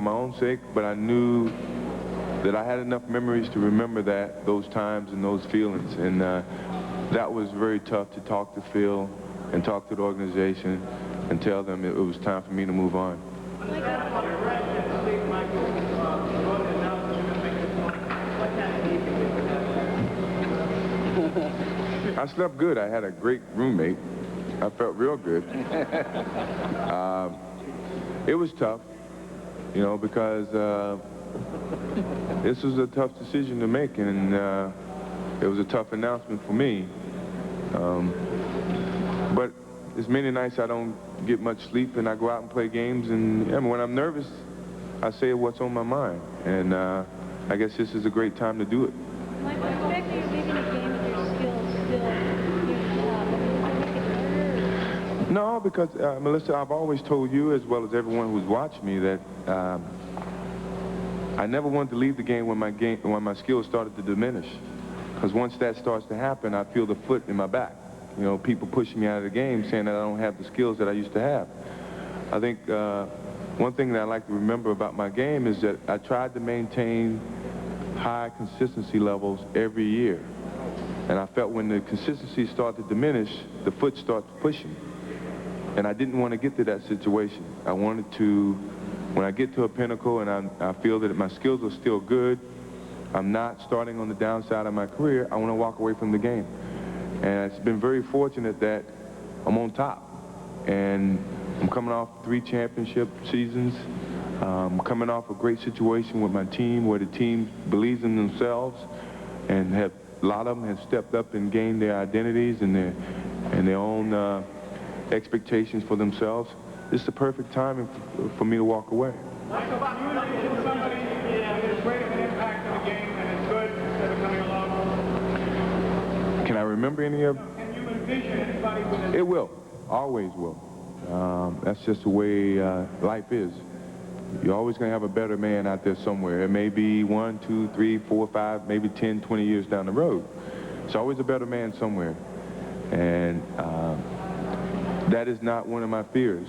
for my own sake, but I knew that I had enough memories to remember those times and those feelings. And that was very tough to talk to Phil and talk to the organization and tell them it was time for me to move on. I slept good. I had a great roommate. I felt real good. It was tough, you know, because this was a tough decision to make, and it was a tough announcement for me. But there's many nights I don't get much sleep, and I go out and play games, and when I'm nervous, I say what's on my mind, and I guess this is a great time to do it. Mike, the fact that you're leaving a game with your skills still, No, because, Melissa, I've always told you, as well as everyone who's watched me, that I never wanted to leave the game when my skills started to diminish. Because once that starts to happen, I feel the foot in my back. You know, people pushing me out of the game, saying that I don't have the skills that I used to have. I think one thing that I like to remember about my game is that I tried to maintain high consistency levels every year. And I felt when the consistency started to diminish, the foot started pushing. And I didn't want to get to that situation. I wanted to, when I get to a pinnacle and I feel that my skills are still good, I'm not starting on the downside of my career, I want to walk away from the game. And it's been very fortunate that I'm on top. And I'm coming off 3 championship seasons. I'm coming off a great situation with my team, where the team believes in themselves, and a lot of them have stepped up and gained their identities and their own expectations for themselves. This is the perfect time for me to walk away. Michael, you somebody as great of an impact on the game and as good instead of coming along? Can I remember any of? Can you envision anybody with It will, always will. That's just the way life is. You're always going to have a better man out there somewhere. It may be 1, 2, 3, 4, 5, maybe 10, 20 years down the road. There's always a better man somewhere. And that is not one of my fears,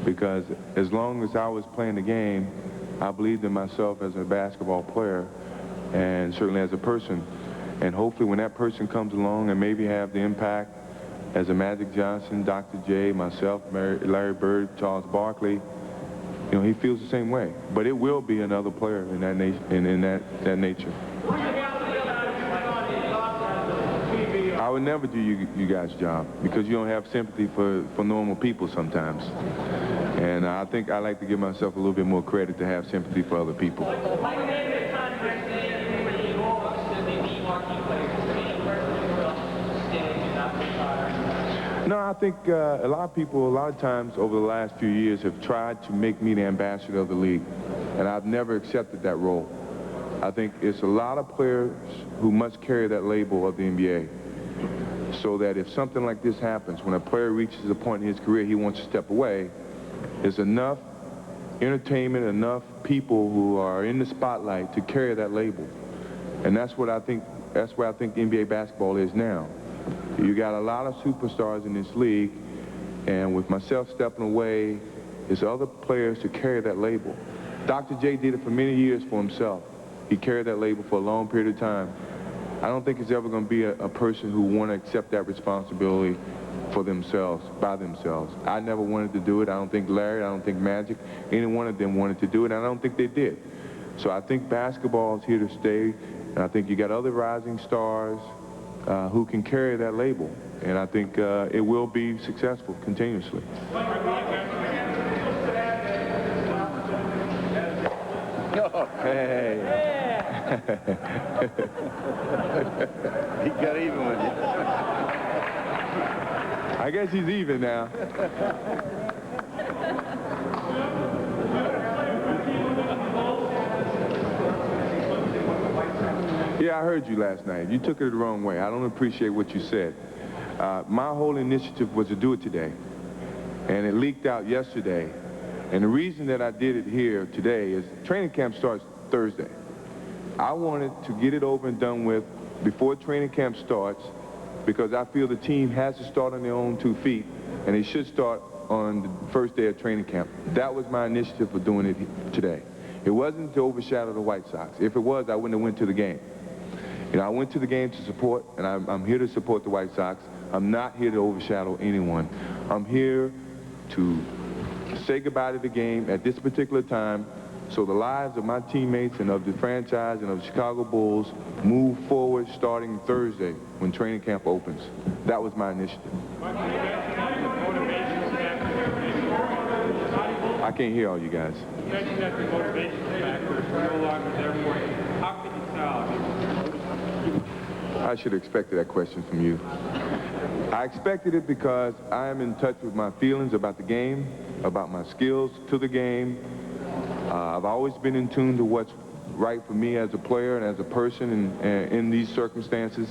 because as long as I was playing the game, I believed in myself as a basketball player and certainly as a person. And hopefully when that person comes along and maybe have the impact as a Magic Johnson, Dr. J, myself, Larry Bird, Charles Barkley, you know, he feels the same way. But it will be another player in that nature. I would never do you guys' job, because you don't have sympathy for normal people sometimes. And I think I like to give myself a little bit more credit to have sympathy for other people. No, I think a lot of people, a lot of times over the last few years, have tried to make me the ambassador of the league. And I've never accepted that role. I think it's a lot of players who must carry that label of the NBA. So that if something like this happens, when a player reaches a point in his career he wants to step away, there's enough entertainment, enough people who are in the spotlight to carry that label. And that's where I think NBA basketball is now. You got a lot of superstars in this league, and with myself stepping away, there's other players to carry that label. Dr. J did it for many years for himself. He carried that label for a long period of time. I don't think it's ever going to be a person who want to accept that responsibility for themselves, by themselves. I never wanted to do it. I don't think Larry, I don't think Magic, any one of them wanted to do it, and I don't think they did. So I think basketball is here to stay, and I think you got other rising stars who can carry that label. And I think it will be successful continuously. Hey. He got even with you. I guess he's even now. Yeah, I heard you last night. You took it the wrong way. I don't appreciate what you said. My whole initiative was to do it today, and it leaked out yesterday. And the reason that I did it here today is training camp starts Thursday. I wanted to get it over and done with before training camp starts, because I feel the team has to start on their own 2 feet, and they should start on the first day of training camp. That was my initiative for doing it today. It wasn't to overshadow the White Sox. If it was, I wouldn't have went to the game. You know, I went to the game to support, and I'm here to support the White Sox. I'm not here to overshadow anyone. I'm here to say goodbye to the game at this particular time so the lives of my teammates and of the franchise and of the Chicago Bulls move forward starting Thursday when training camp opens. That was my initiative. I can't hear all you guys. You mentioned that the motivation factor is no longer there for you. How can you tell? I should have expected that question from you. I expected it because I am in touch with my feelings about the game, about my skills to the game. I've always been in tune to what's right for me as a player and as a person in these circumstances.